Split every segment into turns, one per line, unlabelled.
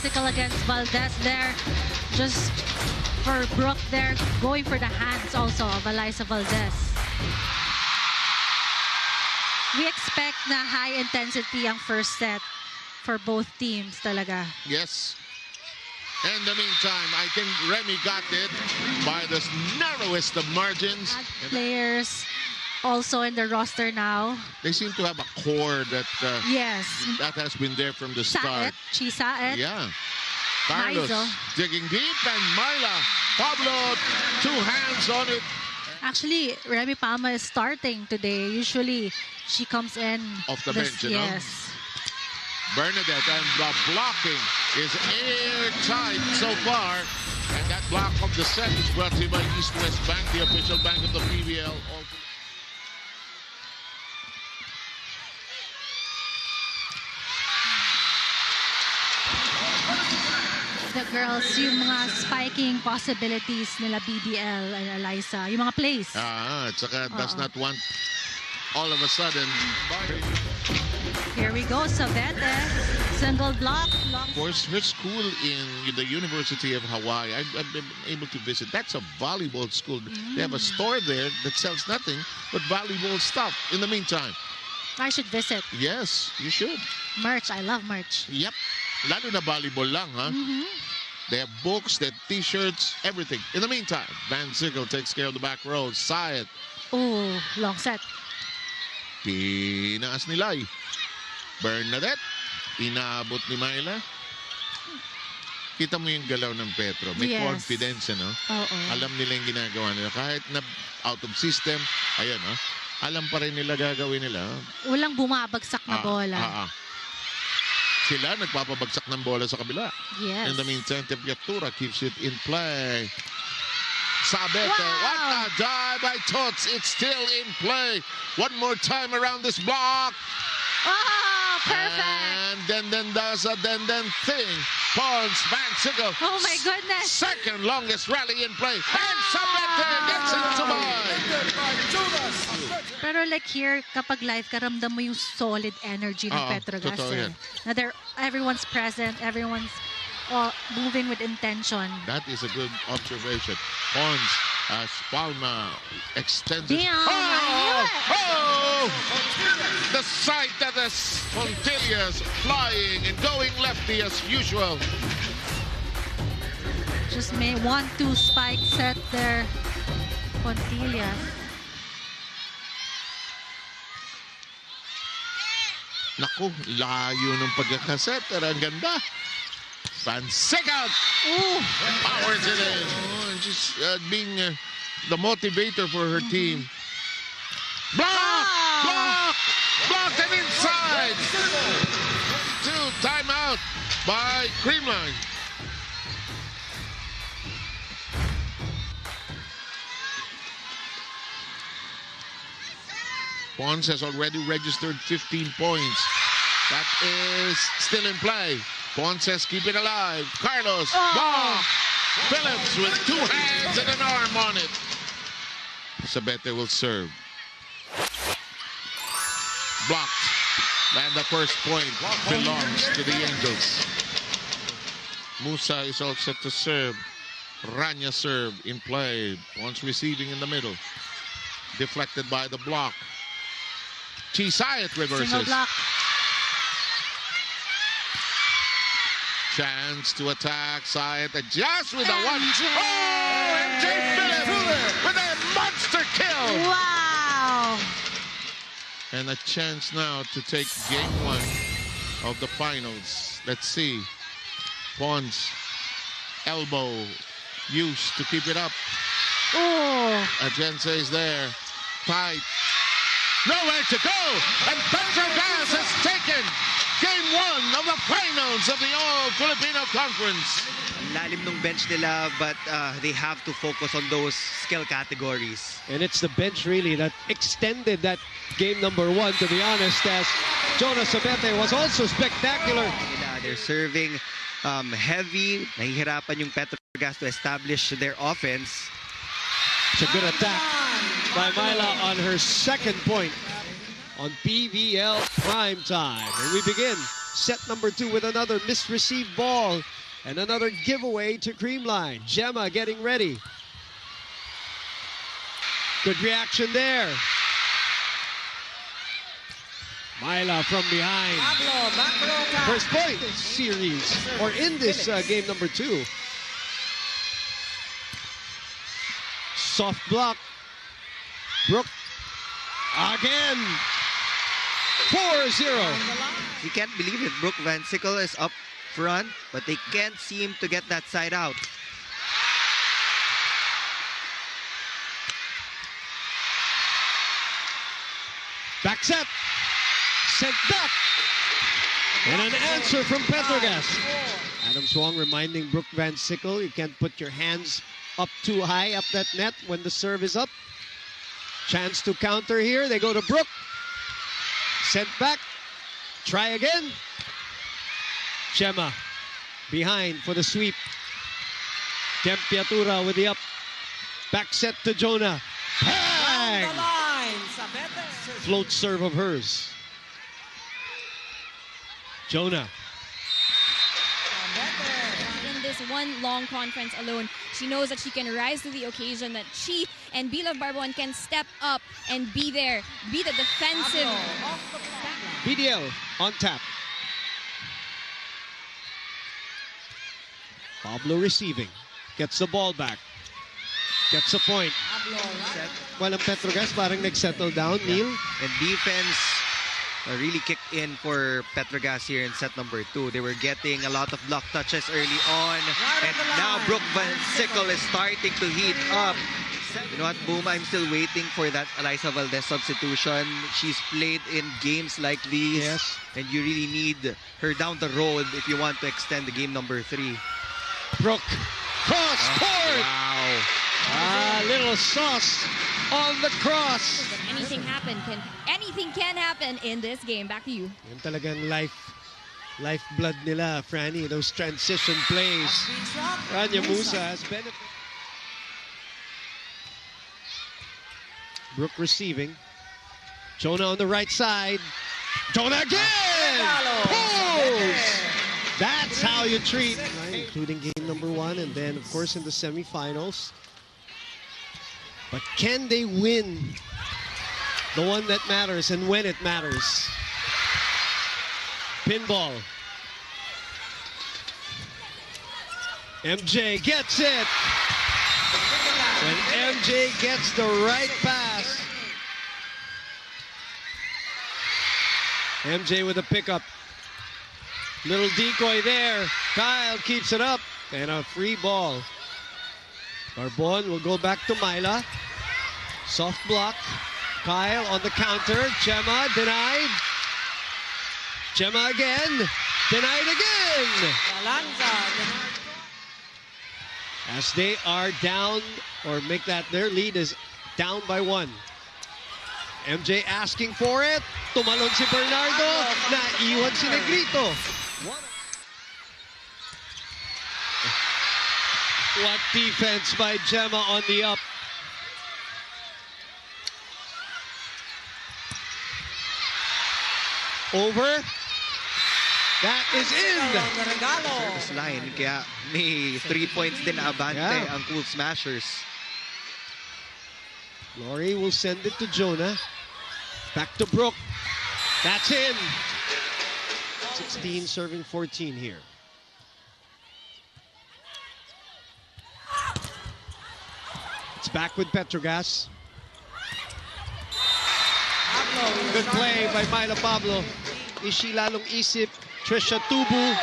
Physical against Valdez there. Just for Brooke there, going for the hands also of Eliza Valdez. We expect na high intensity ang first set for both teams talaga.
Yes. In the meantime, I think Remy got it by the narrowest of margins.
Players also in the roster now.
They seem to have a core that
Yes.
that has been there from the start.
Chisaet.
Yeah. Carlos
Maizo.
digging deep, and Myla, Pablo, two hands on it.
Actually, Remy Palma is starting today. Usually, she comes in
Off the bench, you know?
Yes.
Bernadette, and the blocking is airtight so far. And that block of the set is brought to you by East West Bank, the official bank of the PBL.
The girls, yung mga spiking possibilities nila BDL and Eliza, yung mga plays.
At saka does not want all of a sudden.
Here we go, Savete. Single block.
Of course, her school in the University of Hawaii, I've been able to visit. That's a volleyball school. They have a store there that sells nothing but volleyball stuff. In the meantime,
I should visit.
yes, you should.
Merch, I love merch.
Yep. Lalo na volleyball lang, ha? They have books, they have t-shirts, everything. In the meantime, Van Sickle takes care of the back row. Sayed.
Oh, long set.
Pinaas ni Lai. Bernadette. Inaabot ni Myla. Kita mo yung galaw ng Petro. May
Yes.
confidence, ano?
Oo.
Alam nila yung ginagawa nila. Kahit na out of system, ayan, alam pa rin nila gagawin nila.
Walang bumabagsak na bola.
Sila nagpapabagsak ng bola sa kabila.
Yes.
In the meantime, Tepiatura keeps it in play. Sabete,
Wow.
what a dive by Tots. It's still in play. One more time around this block.
Oh, perfect.
And then does a then thing. Pons, Van Sickle.
Oh my goodness.
Second longest rally in play. And Sabete gets it to mine.
Pero like here, kapag live, karamdam mo yung solid energy ng Petro Gazz.
Totoo yan.
Na everyone's present, everyone's moving with intention.
That is a good observation. Pons as Palma extends it.
Damn, I knew it.
Oh! The sight that is Fontillas flying and going lefty as usual.
Just may 1-2 spike set there. Pontillas.
Naku, layo ng pagkakaset. Pero ang ganda. Van Sickle powers it in. Just being the motivator for her team. Block! Block! Blocked and inside! Two, timeout by Creamline. Pons has already registered 15 points. That is still in play. Pons says keep it alive. Carlos. Block. Phillips with two hands and an arm on it. Sabete will serve. Blocked. And the first point belongs to the Angels. Musa is all set to serve. Rania serve in play. Pons receiving in the middle. Deflected by the block. Chisaet reverses.
Single block.
Chance to attack. Sayed adjusts with a one. Oh, MJ Phillips with a monster kill.
Wow.
And a chance now to take game one of the finals. Let's see. Pons elbow used to keep it up.
Oh.
Agenza is there. Tight. Nowhere to go. And Petro Gazz has taken game one of the finals of the All-Filipino Conference.
Lalim ng bench nila, but they have to focus on those skill categories.
And it's the bench really that extended that game number one, to be honest, as Jonas Sabete was also spectacular.
They're serving heavy. Nahihirapan yung Petro Gazz to establish their offense.
It's a good attack by Myla on her second point on PBL Prime Time. And we begin set number 2 with another misreceived ball and another giveaway to Creamline. Gemma getting ready. Good reaction there. Myla from behind. First point series, or in this game number 2. Soft block. Brooke again. 4-0.
You can't believe it. Brooke Van Sickle is up front, but they can't seem to get that side out.
Back set. Sent back. And an answer from Petro Gazz. Adam Swong reminding Brooke Van Sickle, you can't put your hands up too high up that net when the serve is up. Chance to counter here. They go to Brooke. Sent back. Try again. Gemma behind for the sweep. Tempiatura with the up. Back set to Jonah. Bang! Float serve of hers. Jonah.
In this one long conference alone, she knows that she can rise to the occasion, that she and Beloved Barbon can step up and be there, be the defensive.
BDL on tap. Pablo receiving. Gets the ball back. Gets a point. Well, ang Petro Gazz parang nag-settle down, Neil.
And defense really kicked in for Petro Gazz here in set number 2. They were getting a lot of block touches early on. And now Brooke Van Sickle is starting to heat up. You know what, Boom? I'm still waiting for that Eliza Valdez substitution. She's played in games like these.
Yes.
And you really need her down the road if you want to extend the game number 3.
Brooke. Cross court!
Wow.
Little sauce on the cross.
Anything can happen in this game. Back to you.
Yan talagang lifeblood nila, Franny. Those transition plays. Rania Musa has benefited. Brooke receiving. Jonah on the right side. Jonah again! Pulls! That's how you treat, including game number 1 and then, of course, in the semifinals. But can they win the one that matters and when it matters? Pinball. MJ gets it. When MJ gets the right pass. MJ with a pickup. Little decoy there. Kyle keeps it up. And a free ball. Barbon will go back to Myla. Soft block. Kyle on the counter. Gemma denied. Gemma again. Denied again. As they are down, or make that their lead is down by 1. MJ asking for it. Tumalon si Bernardo. Naiwan si Negrito. What defense by Gemma on the up. Over. That is in.
Service line. Kaya may 3 points din abante ang Cool Smashers.
Laurie will send it to Jonah. Back to Brooke. That's in. 16 serving 14 here. It's back with Petro Gazz. Good play by Myla Pablo. Ishi lalong isip. Trisha Tubu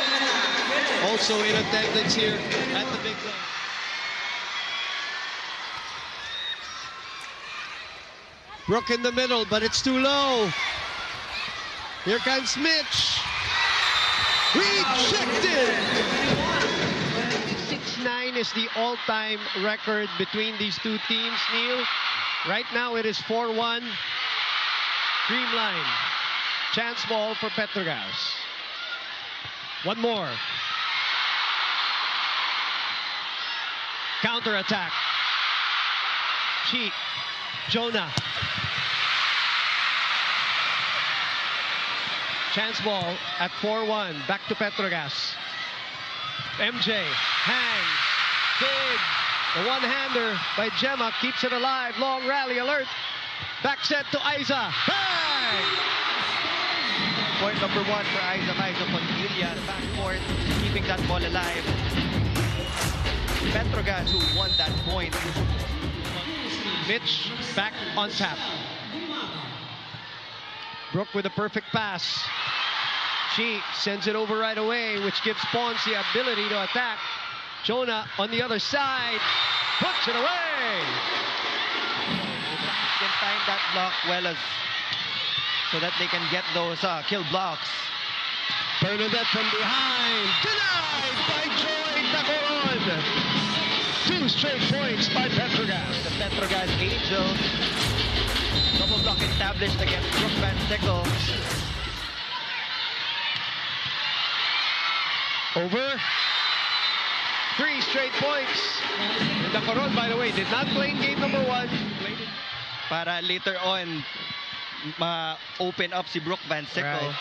also in attendance here at the big game. Brooke in the middle, but it's too low. Here comes Mitch. Rejected! 6-9 is the all-time record between these two teams, Neil. Right now it is 4-1. Creamline. Chance ball for Petro Gazz. One more. Counter attack. Cheat. Jonah. Chance ball at 4-1. Back to Petro Gazz. MJ hangs. Big. The one-hander by Gemma keeps it alive. Long rally alert. Back set to Aiza. Bang!
Point number 1 for Aiza Contilia. The backcourt, keeping that ball alive. Petro Gazz who won that point.
Mitch back on tap. Brooke with a perfect pass. She sends it over right away, which gives Pons the ability to attack. Jonah on the other side, puts it away.
Can time that block well so that they can get those kill blocks.
Bernadette from behind, denied by Joy Tacoron. 2 straight points by Petro Gazz.
The Petro Gazz Angels. Double block established against Brooke Van Sickle.
Over. 3 straight points. And Tacoron, by the way, did not play in game number 1.
Para later on, open up si Brooke Van Sickle.
Right.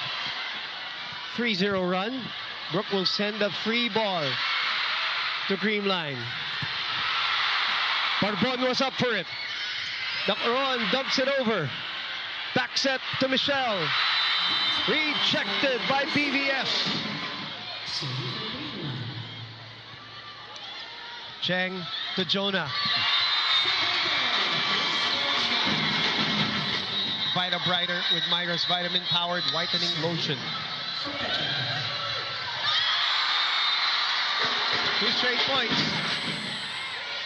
3-0 run. Brooke will send a free ball to Creamline. Barbon was up for it. Tacoron dumps it over. Back set to Michelle. Rejected by BVS. Cheng to Jonah. Vita Brighter with Myra's vitamin-powered whitening lotion. 2 straight points.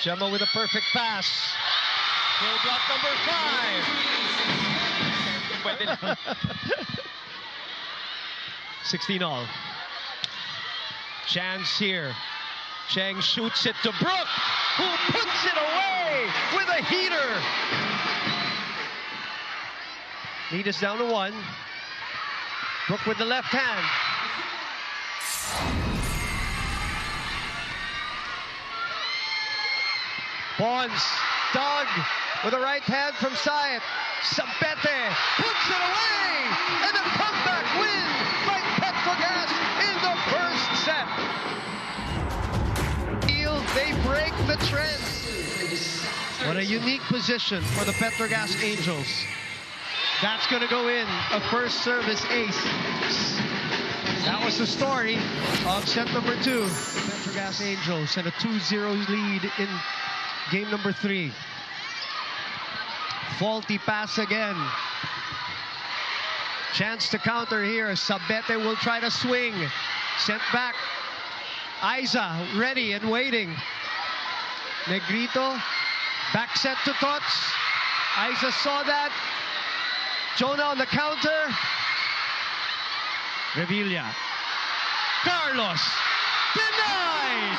Gemma with a perfect pass. Kill block number 5. 16 all. Chance here. Cheng shoots it to Brooke, who puts it away with a heater. Lead is down to 1. Brooke with the left hand. Pons, Doug with a right hand from Syed. Sabete puts it away, and a comeback win by Petro Gazz in the first set. They break the trend. What a unique position for the Petro Gazz Angels. That's going to go in, a first service ace. That was the story of set number 2. Petro Gazz Angels and a 2-0 lead in game number 3. Faulty pass again. Chance to counter here. Sabete will try to swing. Sent back. Aiza ready and waiting. Negrito. Back set to Tots. Aiza saw that. Jonah on the counter. Revilla. Carlos. Denied.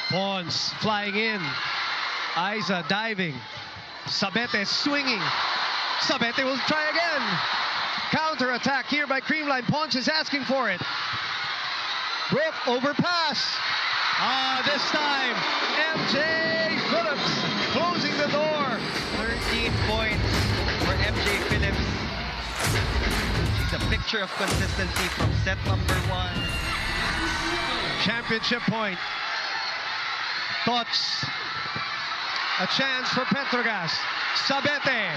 Pons flying in. Aiza diving. Sabete swinging. Sabete will try again. Counter attack here by Creamline. Pons is asking for it. Brooke overpass. This time MJ Phillips closing the door.
13 points for MJ Phillips. She's a picture of consistency from set number 1.
Championship point. Thoughts. A chance for Petro Gazz. Sabete.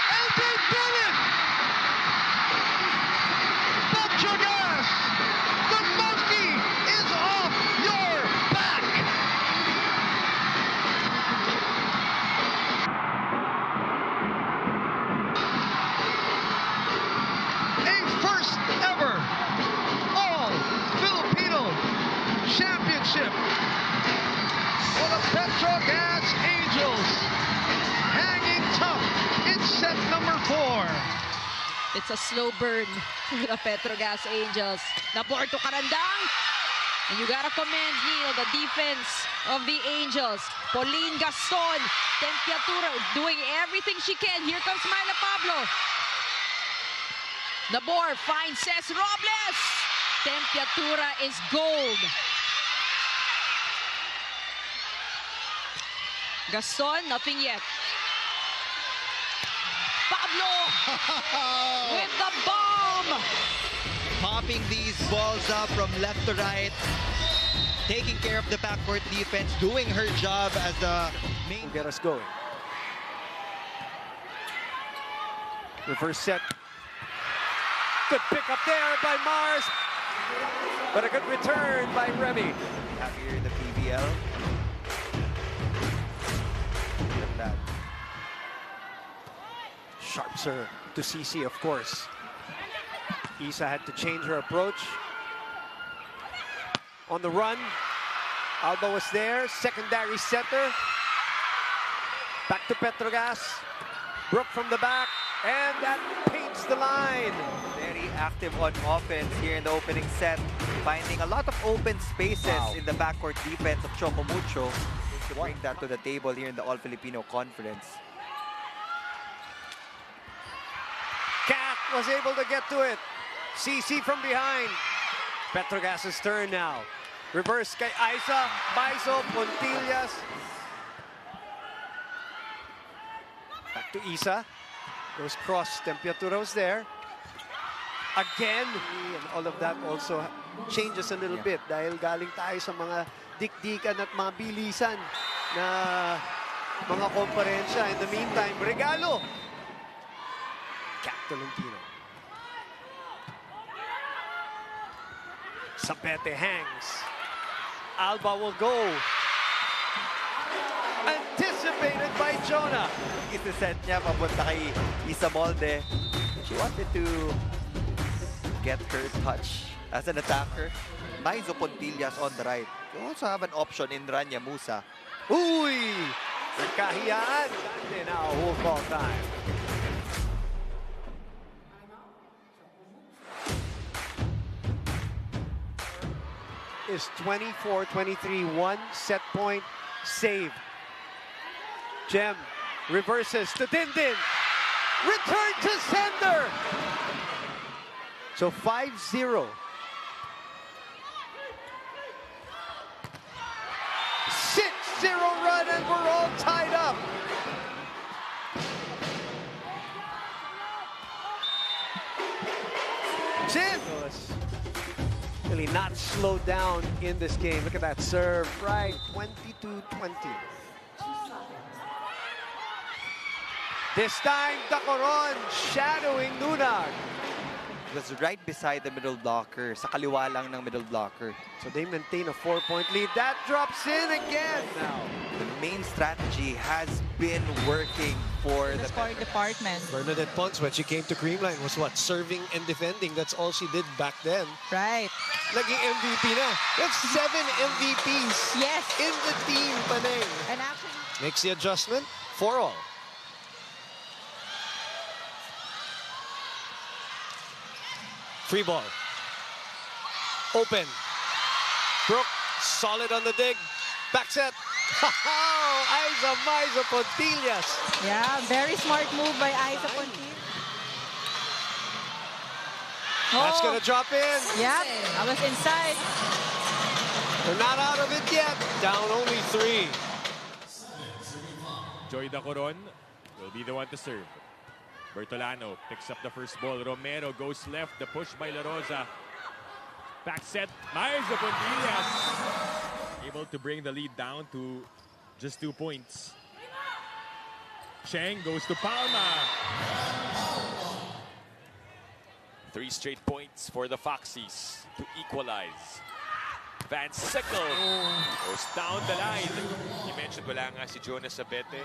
And they did it! Petro Gazz! The monkey is off your back! A first ever All-Filipino championship for the Petro Gazz Angels. Hanging tough in set number 4.
It's a slow burn for the Petro Gazz Angels. Naporto Karandang. And you gotta commend, Neil, the defense of the Angels. Pauline Gaston, Tempiatura doing everything she can. Here comes Myla Pablo. Nabor finds Cez Robles. Tempiatura is gold. Gaston, nothing yet. Pablo with the bomb.
Popping these balls up from left to right. Taking care of the backcourt defense. Doing her job as the main...
Get us going. Reverse set. Good pick up there by Mars. But a good return by Remy.
Happier in the PBL. Look at that.
Sharp serve to CC, of course. Isa had to change her approach. On the run. Alba was there. Secondary setter. Back to Petro Gazz. Brooke from the back. And that paints the line.
Very active on offense here in the opening set. Finding a lot of open spaces in the backcourt defense of Chocomucho. To bring that to the table here in the All-Filipino Conference.
Cat was able to get to it. CC from behind. Petro Gazz's turn now. Reverse kay Isa. Maizo, Pontillas. Back to Isa. Those cross. Temperatura was there. Again. And all of that also changes a little bit dahil galing tayo sa mga dikdikan at mga bilisan na mga komparensya. In the meantime, regalo. Cat Tolentino. Sapete hangs. Alba will go. Anticipated by Jonah.
Isa-set niya papunta kay Isa Molde. She wanted to get her touch as an attacker. Maizo Pontillas on the right. You also have an option in Rania Musa.
Uy! Nagkahiyaan. Dante now, whole ball time. Is 24-23, one set point saved. Gem reverses to Dindin. Return to sender. So 5-0. 6-0 run and we're all tied up. Jim really not slowed down in this game. Look at that serve, right? 22-20. This time, Dacoron shadowing Nunag.
It was right beside the middle blocker. Sa kaliwa lang ng middle blocker.
So they maintain a 4-point lead. That drops in again now.
The main strategy has been working for the
scoring department.
Bernadette Pons, when she came to Creamline, was what? Serving and defending. That's all she did back then.
Right.
Naging MVP na. We have 7 MVPs
Yes.
in the team, Panay.
And actually,
Makes the adjustment for all. Free ball. Open. Brooke, solid on the dig. Back set. Isa Maizo Pontillas.
yeah, very smart move by Isa Pontillas.
That's gonna drop in.
Yep, I was inside.
They're not out of it yet. Down only 3.
Joy Dacoron will be the one to serve. Bertolano picks up the first ball. Romero goes left. The push by La Rosa. Back set. Maizo Pontillas able to bring the lead down to just 2 points. Cheng goes to Palma. 3 straight points for the Foxies to equalize. Van Sickle goes down the line. You mentioned wala nga si Jonas Abete.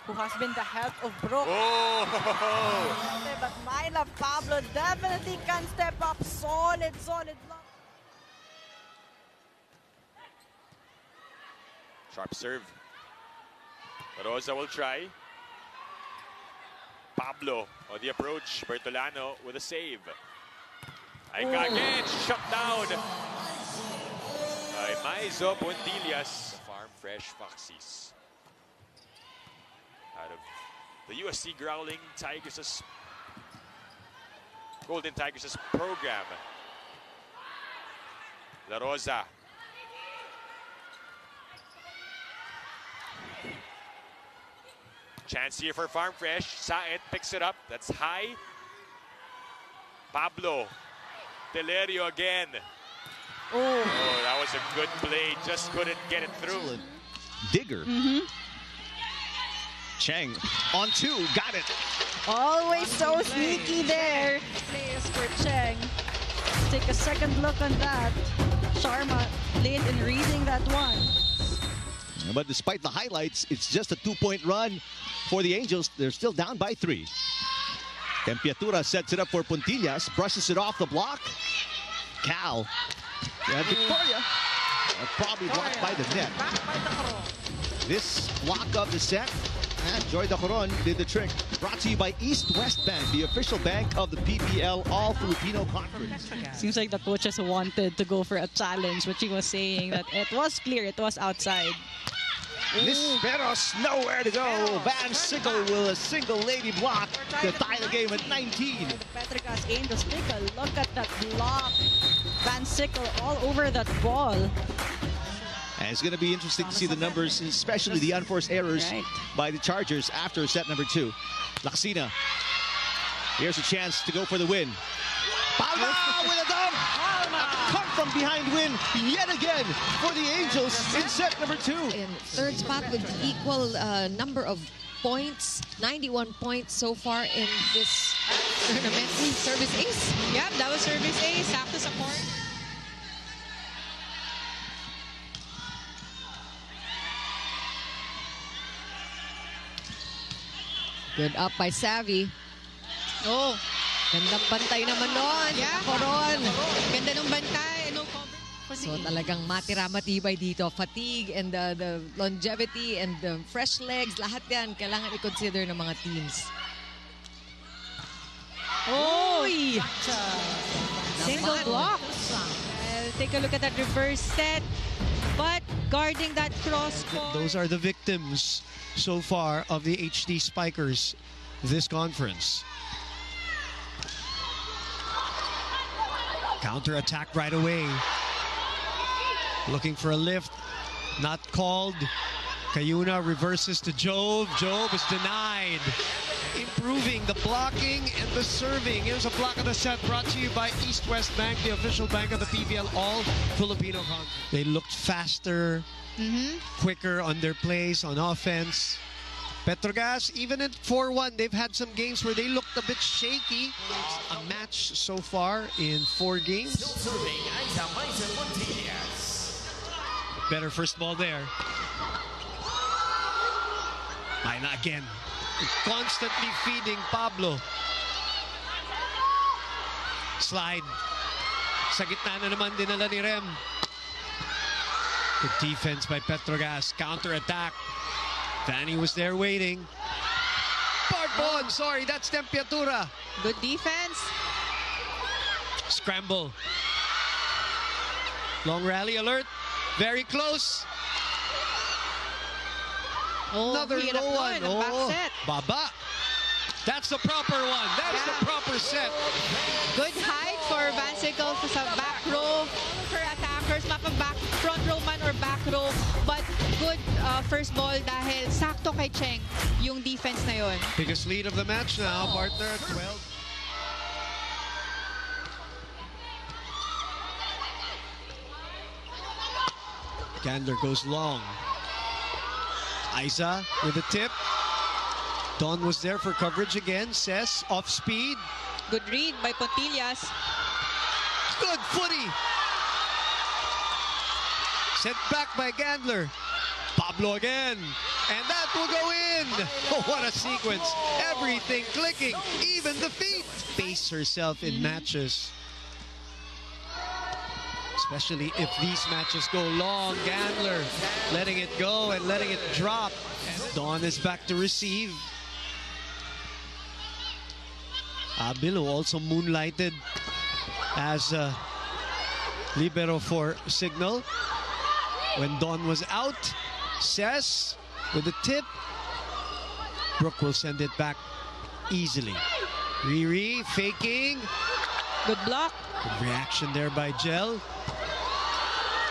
Who has been the help of Brooke.
Oh!
But Myla Pablo definitely can step up. Solid block.
Sharp serve. Rosa will try. Pablo on the approach. Bertolano with a save. Aika again, shut down by Maizo Pontillas. Farm Fresh Foxies. Out of the USC Growling Tigers' Golden Tigers' program. La Rosa. Chance here for Farm Fresh. Saet picks it up. That's high. Pablo. Telerio again. Oh, that was a good play. Just couldn't get it through.
Digger. Cheng on 2. Got it.
Always so sneaky there. Plays for Cheng. Take a second look on that. Sharma late in reading that one.
But despite the highlights, it's just a 2-point run for the Angels. They're still down by 3. Tempiatura sets it up for Puntillas, brushes it off the block. Cal. And Victoria. Probably blocked by the net. This block of the set, and Joy Dacoron did the trick. Brought to you by East West Bank, the official bank of the PPL All-Filipino Conference.
Seems like the coaches wanted to go for a challenge, but she was saying that it was clear, it was outside.
Nisperos nowhere to go. Van Sickle with a single lady block to tie the game at 19.
Petro Gazz Angels, take a look at that block. Van Sickle all over that ball.
And it's going to be interesting to see the numbers, especially the unforced errors by the Chargers after set number 2. Laksina. Here's a chance to go for the win. Palma with a dunk! Come from behind win yet again for the Angels in set number 2.
In third spot with equal number of points, 91 points so far in this tournament. Service ace.
Yep, that was service ace. After support.
Good up by Savvy.
Oh,
gandang bantay naman nun.
Yeah.
Coron.
Ganda ng bantay. No cover.
So talagang matira matibay dito. Fatigue and the longevity and the fresh legs. Lahat yan kailangan i-consider ng mga teams.
Oy! Single block. Take a look at that reverse set. But guarding that cross court.
Those are the victims so far of the HD Spikers this conference. Counter attack right away. Looking for a lift. Not called. Cayuna reverses to Jove. Jove is denied. Improving the blocking and the serving. Here's a block of the set brought to you by East West Bank, the official bank of the PPL All-Filipino Conference. They looked faster, quicker on their plays, on offense. Petro Gazz, even at 4-1, they've had some games where they looked a bit shaky. A match so far in 4 games. Better first ball there. Mayna again. Constantly feeding Pablo. Slide. Sa gitna na naman dinala ni Rem. Good defense by Petro Gazz. Counter attack. Fanny was there waiting. Barbon, sorry, that's Tempiatura.
Good defense.
Scramble. Long rally alert. Very close. Another low one.
Back set.
Baba. That's the proper one. That's the proper set.
Good height for Van Sickle sa back row. For attackers, mapa-back front row man or back row. But good first ball dahil sakto kay Cheng yung defense na yun.
Biggest lead of the match now, partner. 12. Candler goes long. Isa with a tip. Don was there for coverage again. Says off speed.
Good read by Puntillas.
Good footy. Sent back by Gandler. Pablo again. And that will go in. Oh, what a sequence. Everything clicking. Even the feet. Pace herself in matches. Especially if these matches go long. Gandler letting it go and letting it drop. Dawn is back to receive. Abilo also moonlighted as libero for Signal. When Dawn was out, Cess with the tip. Brooke will send it back easily. Riri faking.
Good block.
Good reaction there by Gel.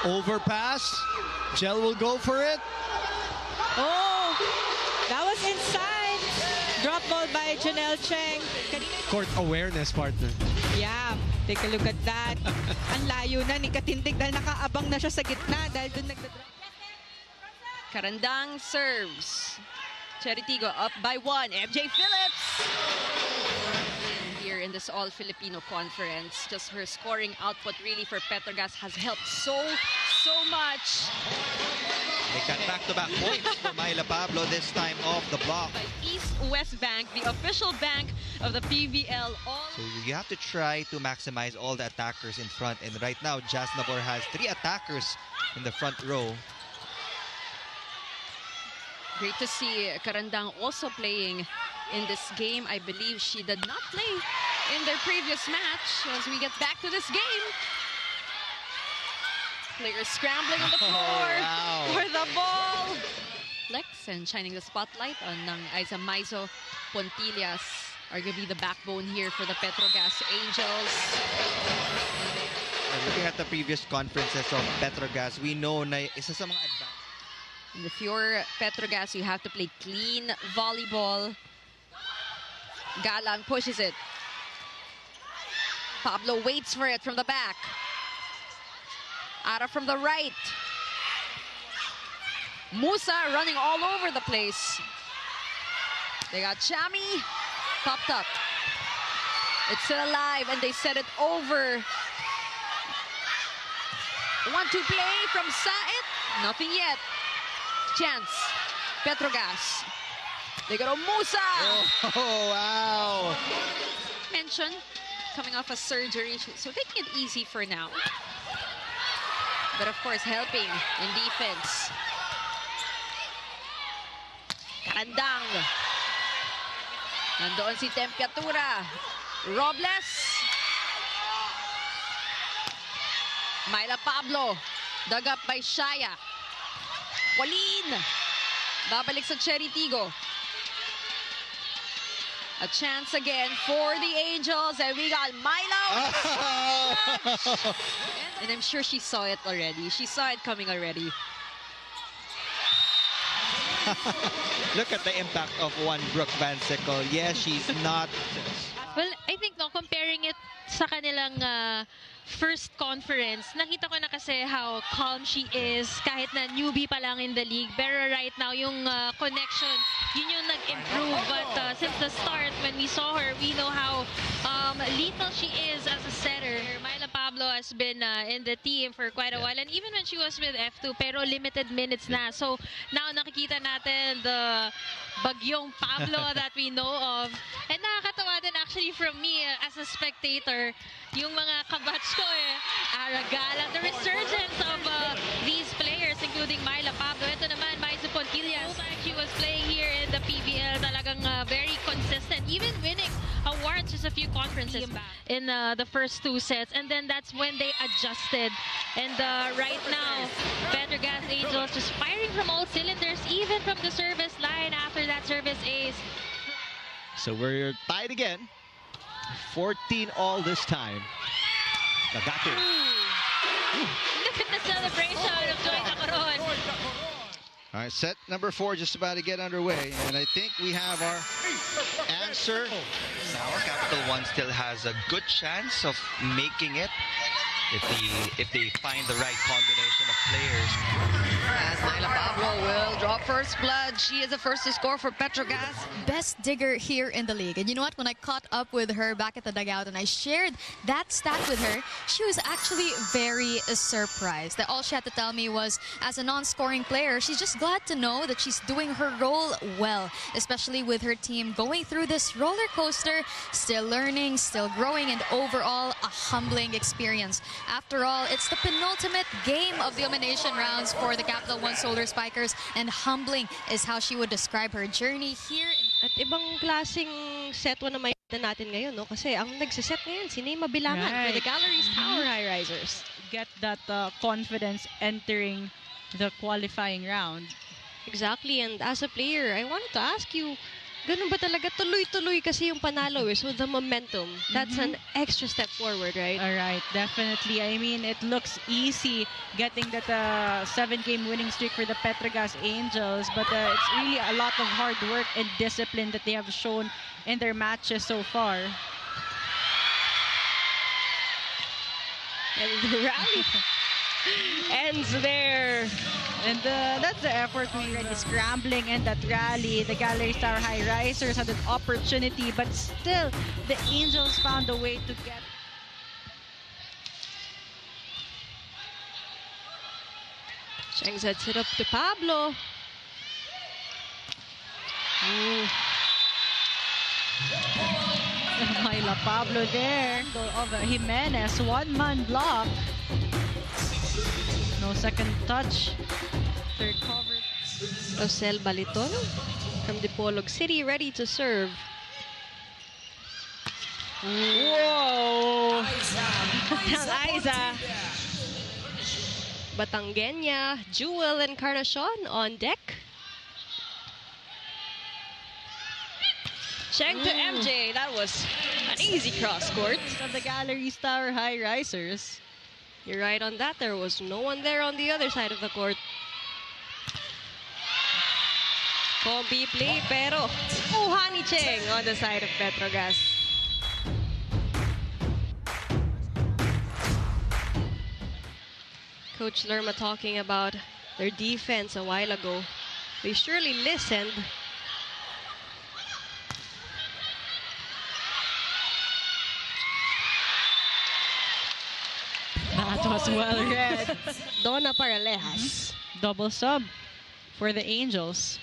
Overpass. Gel will go for it.
Oh, that was inside.
Drop ball by Janelle Cheng.
Court awareness, partner.
Yeah, take a look at that. Ang layo na ni Katindig dahil nakaabang na siya sa gitna dahil doon nagdadrop.
Carandang serves. Cheritigo up by 1. MJ Phillips. Here in this All-Filipino conference, just her scoring output really for Petro Gazz has helped so much.
They got back-to-back points for Myla Pablo, this time off the block.
East-West Bank, the official bank of the PVL.
So you have to try to maximize all the attackers in front. And right now, Jazz Nabor has 3 attackers in the front row.
Great to see Carandang also playing in this game. I believe she did not play in their previous match as we get back to this game. Players scrambling on the floor for the ball. Lex and shining the spotlight on Aiza Maizo Pontillas, arguably the backbone here for the Petro Gazz Angels.
Looking at the previous conferences of Petro Gazz, we know na isa sa mga advantage.
If you're Petro Gazz, you have to play clean volleyball. Galang pushes it. Pablo waits for it from the back. Ara from the right. Musa running all over the place. They got Chami popped up. It's still alive and they set it over. 1-2 play from Said. Nothing yet. Chance. Petro Gazz. They go to Musa.
Oh, wow.
Mention coming off a surgery, so taking it easy for now. But of course, helping in defense. Carandang. Nandoon si Tempiatura. Robles. Myla Pablo. Dug up by Shaya. Pauline. Babalik sa Cheritigo. A chance again for the Angels. And we got Myla. And I'm sure she saw it already. She saw it coming already.
Look at the impact of one Brooke Van Sickle. Yes, she's not.
Well, I think no, comparing it sa kanilang first conference, nakita ko na kasi how calm she is kahit na newbie pa lang in the league. Pero right now, yung connection, yun yung nag-improve. But since the start, when we saw her, we know how lethal she is as a setter. Myla Pablo has been in the team for quite a while. And even when she was with F2, pero limited minutes na. So now nakikita natin the bagyong Pablo that we know of. And nakakatawa din actually from me as a spectator, yung mga kabatch ko Aragala, the resurgence of these players, including Myla Pablo. Ito naman, Maizo Pontillas. She was playing here in the PBL, talagang very consistent, even winning awards just a few conferences in the first 2 sets. And then that's when they adjusted. And right now, Petro Gazz Angels just firing from all cylinders, even from the service line after that service ace.
So we're tied again. 14 all this time. Nagate.
Look at the celebration of Joy Nacaron.
All right, set number 4 just about to get underway. And I think we have our answer.
Now Capital One still has a good chance of making it if they find the right combination of players.
As Myla Pablo will draw first blood. She is the first to score for Petro Gazz.
Best digger here in the league. And you know what? When I caught up with her back at the dugout and I shared that stat with her, she was actually very surprised. That all she had to tell me was, as a non-scoring player, she's just glad to know that she's doing her role well, especially with her team going through this roller coaster, still learning, still growing, and overall a humbling experience. After all, it's the penultimate game of the elimination rounds for the Capital One Solar Spikers, and humbling is how she would describe her journey here.
At ibang klaseng set na may natin ngayon, no? Kasi ang nagsiset ngayon, si Neymar Bilangan for the Galleries Tower High Risers.
Get that confidence entering the qualifying round.
Exactly, and as a player, I wanted to ask you, ganun ba talaga? Tuloy-tuloy kasi yung panalo eh. So the momentum, that's an extra step forward, right?
All right, definitely. I mean, it looks easy getting that 7-game winning streak for the Petro Gazz Angels, but it's really a lot of hard work and discipline that they have shown in their matches so far.
And the rally ends there.
And that's the effort we already scrambling in that rally. The Gallery Star High Risers had an opportunity, but still the Angels found a way to get.
Cheng sets it up to Pablo.
Myla Pablo there of Jimenez, one-man block. No second touch. Third cover.
Rosel Baliton from Dipolog City, ready to serve.
Whoa!
Aiza. Batangueña, Jewel, and Encarnacion on deck. Cheng to MJ. That was an easy cross court.
Of the Gallery Star High Risers.
You're right on that. There was no one there on the other side of the court. Combi play, pero kuha ni Cheng on the side of Petro Gazz. Coach Lerma talking about their defense a while ago. They surely listened.
That was well read.
Donna Paralejas.
Double sub for the Angels.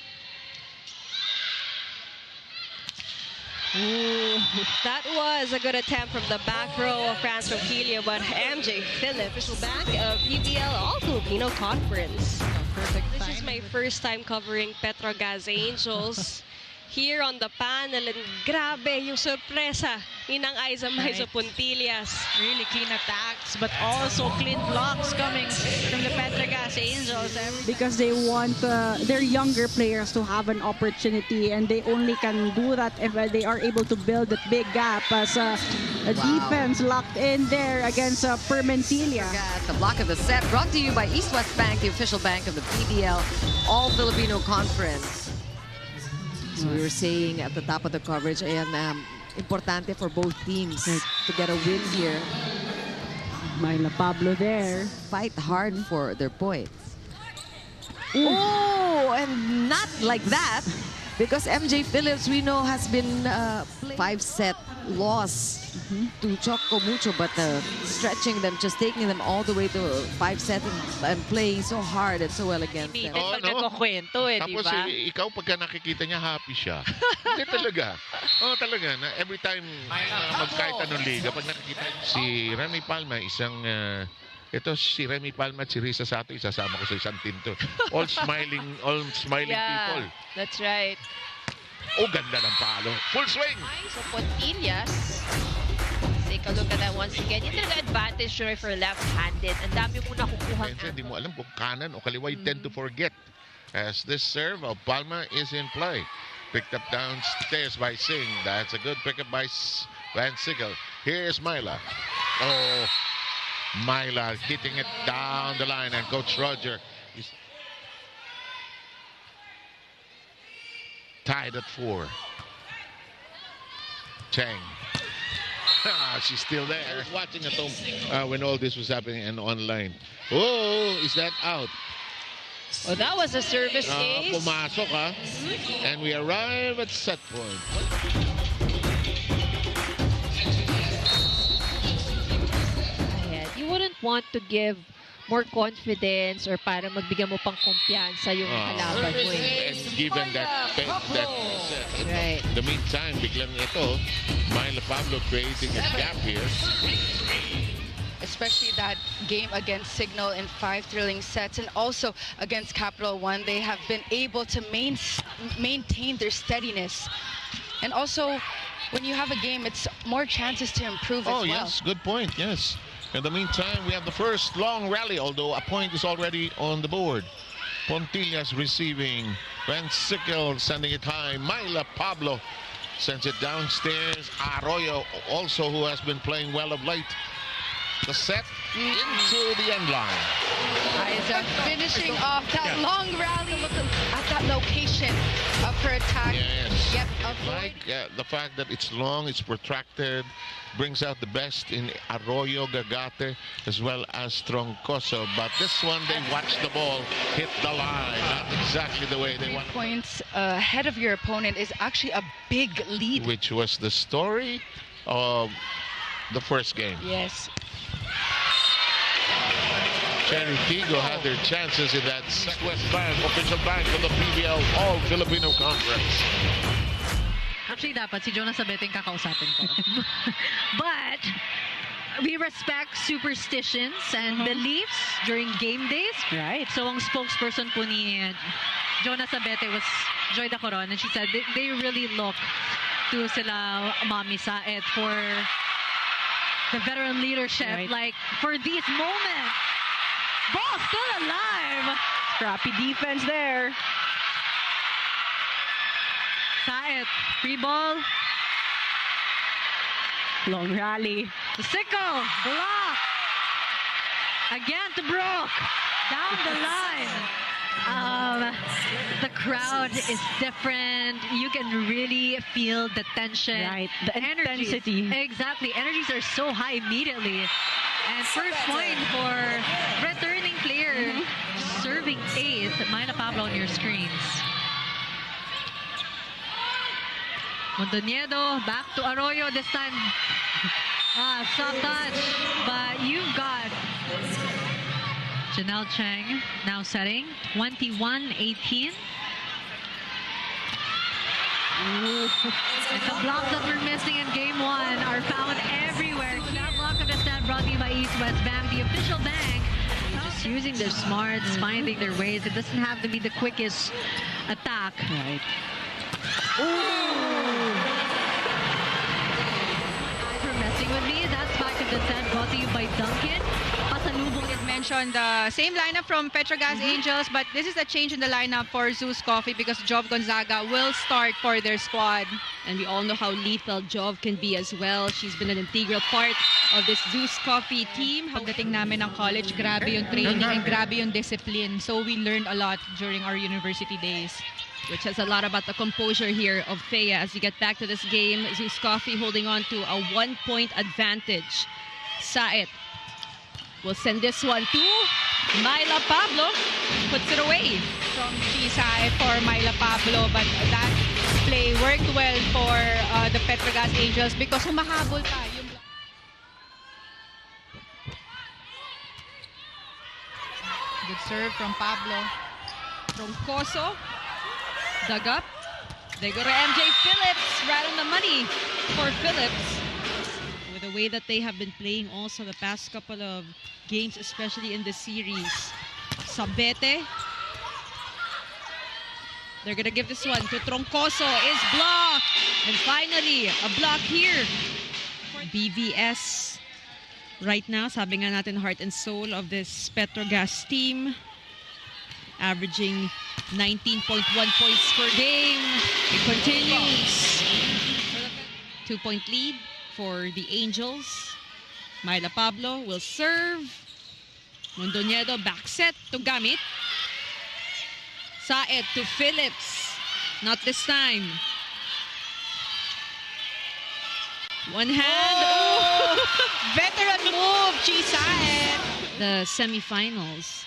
Ooh, that was a good attempt from the back row of France Roquillo, but MJ Philip, official back of PBL All-Filipino Conference.
Perfect.
This is my first time covering Petro Gazz Angels. Here on the panel, and grabe yung sorpresa ni Nang Aiza Maizo Puntillas.
Really clean attacks, but also clean blocks coming from the Petro Gazz Angels.
Because they want their younger players to have an opportunity, and they only can do that if they are able to build that big gap as a defense locked in there against Permentilla.
The block of the set brought to you by East West Bank, the official bank of the PBL All-Filipino Conference. So we were saying at the top of the coverage, and importante for both teams to get a win here.
Myla Pablo there.
Fight hard for their points. Oh, and not like that, because MJ Phillips, we know, has been 5-set loss to Choco Mucho, but stretching them, just taking them all the way to 5-set and playing so hard and so well against them.
Oh, no? Tapos ikaw pagka nakikita niya, happy siya. Hindi talaga. Oh, talaga. Na every time magkahit anong liga, pag nakikita si Remy Palma, ito si Remy Palma at si Risa Sato, isasama ko sa isang team to. All smiling people.
That's right.
Oh, ganda ng palo. Full swing!
So, Puntillas. Take a look at that once again. Yung talaga advantage sure for left-handed. Ang dami mo nakukuha.
Hindi mo alam kung kanan o kaliwa. You tend to forget. As this serve of Palma is in play. Picked up downstairs by Singh. That's a good pickup by Van Sickle. Here's Myla. Oh, Myla hitting it down the line. And Coach Roger is tied at 4. Cheng. She's still there. I was watching at home when all this was happening and online. Oh, is that out?
Oh, that was a service ace.
Pumasok, ha? And we arrive at set point.
You wouldn't want to give more confidence or para magbigyan mo pang kumpiyansa yung kalaban mo.
And given that set,
right.
In the meantime, biglang ito, Myla Pablo creating a gap here.
Especially that game against Signal in 5 thrilling sets, and also against Capital One, they have been able to maintain their steadiness. And also, when you have a game, it's more chances to improve as well.
Oh, yes, good point, yes. In the meantime, we have the first long rally, although a point is already on the board. Pontillas receiving. Vencicle sending it high. Myla Pablo sends it downstairs. Arroyo also, who has been playing well of late. The set into the end line.
Aiza finishing off that long rally. Look at that location of her attack.
Yes.
Yep,
Like the fact that it's long, it's protracted, brings out the best in Arroyo, Gagate, as well as Troncoso. But this one, they watch the ball hit the line. Not exactly the way they want.
Points ahead of your opponent is actually a big lead.
Which was the story of the first game.
Yes.
Cherry Tigo had their chances in that West Bank, official bank of the PBL All-Filipino Conference.
Actually, dapat si Jonas Abete yung kakausapin ko. But we respect superstitions and beliefs during game days.
Right.
So ang spokesperson po ni Jonas Abete was Joy Dacoron, and she said they really look to sila Mami Saet for the veteran leadership, like for these moments. Ball still alive.
Scrappy defense there.
Saet, free ball.
Long rally.
The sickle, block. Again to Brooke. Down the line. The crowd is different. You can really feel the tension.
Right, the intensity.
Exactly. Energies are so high immediately. And first point for returning player, serving eighth. Myla Pablo on your screens. Mondoñedo back to Arroyo this time. Soft touch, but you've got Janelle Cheng now setting 21-18. And the blocks that we're missing in game one are found everywhere. That block of the stand brought to you by East West Bank, the official bank. Just using their smarts, finding their ways. It doesn't have to be the quickest attack.
Right.
For messing with me, that's back of the stand brought to you by Duncan. Pasalubong
It mentioned the same lineup from Petro Gazz Angels, but this is a change in the lineup for Zeus Coffee because Jov Gonzaga will start for their squad.
And we all know how lethal Jov can be as well. She's been an integral part of this Zeus Coffee team.
Pagdating namin ng college, grabe yung training and grabe yung discipline. So we learned a lot during our university days.
Which has a lot about the composure here of Thea as we get back to this game. Zeus Coffee holding on to a 1-point advantage. Saet will send this one to Myla Pablo. Puts it away.
From Saet for Myla Pablo, but that play worked well for the Petro Gazz Angels because humahabol pa yung good serve from Pablo.
Troncoso dug up. They go to MJ Phillips, right on the money for Phillips. With the way that they have been playing also the past couple of games, especially in the series. Sabete. They're going to give this one to Troncoso. Is blocked. And finally, a block here. BVS right now, sabi nga natin, heart and soul of this Petro Gazz team. Averaging 19.1 points per game. It continues. 2-point lead for the Angels. Myla Pablo will serve. Mondoñedo back set to Gamit. Saet to Phillips. Not this time. One hand.
Oh! Veteran move, Saet.
The semifinals.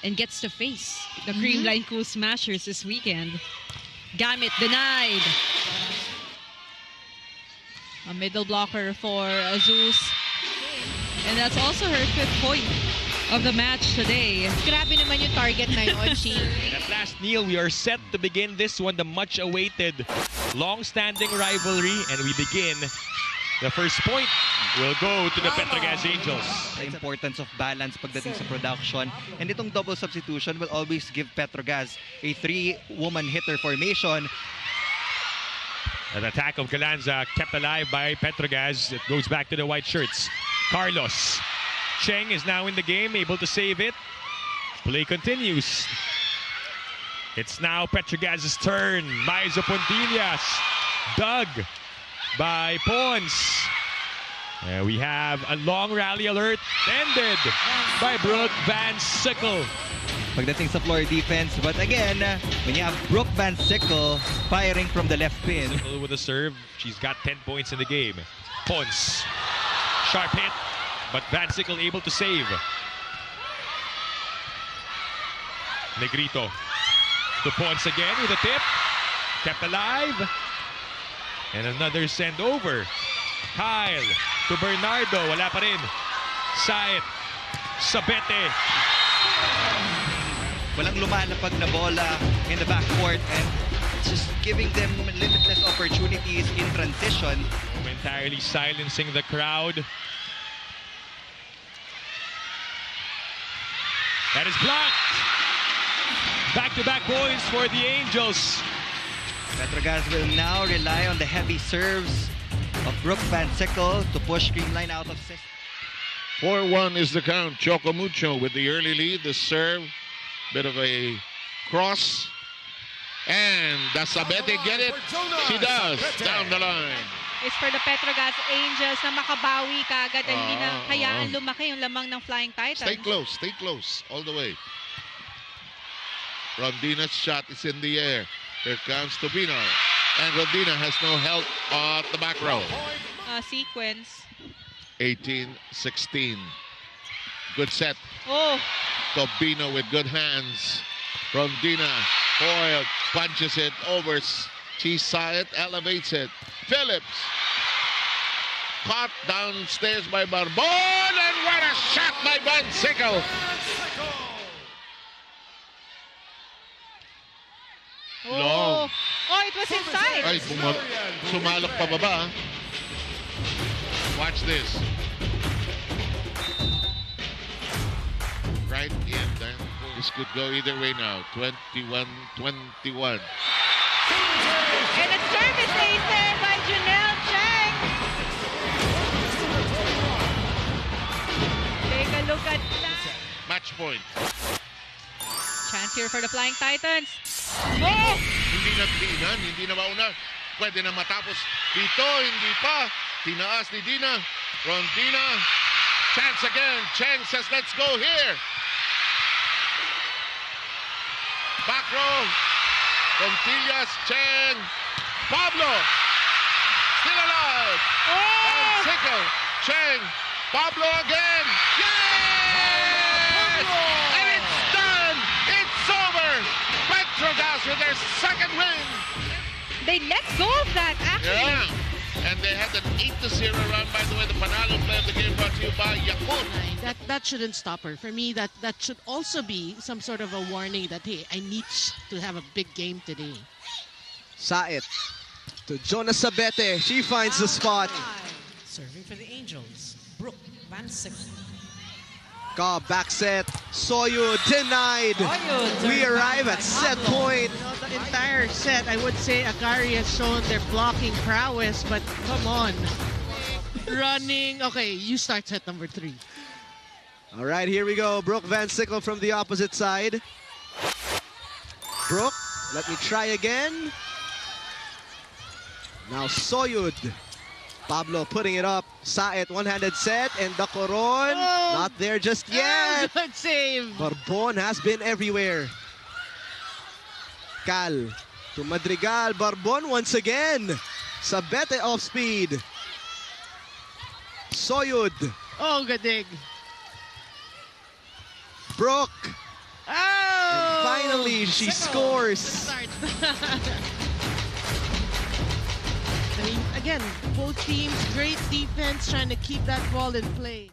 And gets to face the Creamline Cool Smashers this weekend. Gamit denied.
A middle blocker for Zeus.
And that's also her 5th point of the match today.
Grabe naman yung target na yun, Chi.
At last, Neil, we are set to begin this one, the much-awaited, long-standing rivalry. And we begin. The first point will go to the Petro Gazz Angels.
The importance of balance pagdating sa production. And itong double substitution will always give Petro Gazz a 3-woman hitter formation.
An attack of Galanza kept alive by Petro Gazz. It goes back to the white shirts. Carlos. Cheng is now in the game, able to save it. Play continues. It's now Petro Gazz's turn. Maizo Puntillas. Dug by Pons. We have a long rally alert ended by Brooke Van Sickle.
Pagdating sa floor defense, but again, when you have Brooke Van Sickle firing from the left pin.
Sickle with a serve. She's got 10 points in the game. Pons. Sharp hit, but Van Sickle able to save. Negrito to Pons again with a tip. Kept alive. And another send over. Kyle to Bernardo. Wala pa rin. Saet. Sabete.
Walang lumalapag na bola in the backcourt and just giving them limitless opportunities in transition.
Momentarily silencing the crowd. That is blocked. Back-to-back points for the Angels.
Petro Gazz will now rely on the heavy serves of Brooke Van Sickle to push Creamline out of system.
4-1 is the count. Choco Mucho with the early lead. The serve, bit of a cross. And does Sabete get it? She does. Down the line.
It's for the Petro Gazz Angels na makabawi kaagad at hindi na hayaan lumaki yung lamang ng Flying Titans.
Stay close, all the way. Rondina's shot is in the air. Here comes Tubino. And Rondina has no help at the back row.
Sequence.
18-16. Good set.
Oh.
Tubino with good hands. Rondina, foiled, punches it over. She saw it, elevates it. Phillips. Caught downstairs by Barbon. And what a shot by Van Sickle. Long.
Oh, it was inside.
Ay, sumalak pa baba. Watch this. Right in. This could go either way now. 21-21.
And a service later by Janelle Chang. Take a look at that.
Match point.
Chance here for the Flying Titans. Oh!
Hindi na tinan, hindi na mauna. Pwede na matapos dito, hindi pa. Tinaas ni Dina. Rondina. Chance again. Cheng says, let's go here. Back row. Puntillas, Cheng. Pablo. Still alive. Van Sickle. Cheng. Pablo again. Yes! And it's done. It's over. Petro Gazz with their second win.
They let go of that, actually.
Yeah. And they had an 8-0 run. By the way, the panalo play of the game brought to you by Yakult.
That shouldn't stop her. For me, that should also be some sort of a warning that, hey, I need to have a big game today.
Saet to Jonas Sabete. She finds the spot.
Serving for the Angels, Brooke Van Sickle.
Back set. Soyu denied. We arrive at set point.
The entire set, I would say Akari has shown their blocking prowess, but come on. Running. Okay, you start set number 3.
All right, here we go. Brooke Van Sickle from the opposite side. Brooke, let me try again. Now Soyud. Pablo putting it up. Saet, one-handed set. And Dacoron, not there just yet.
Good save.
Barbon has been everywhere. Cal to Madrigal. Barbon once again. Sabete off speed. Soyud.
Oh, good dig.
Brooke.
Oh!
And finally, she scores.
I mean, again, both teams, great defense, trying to keep that ball in play.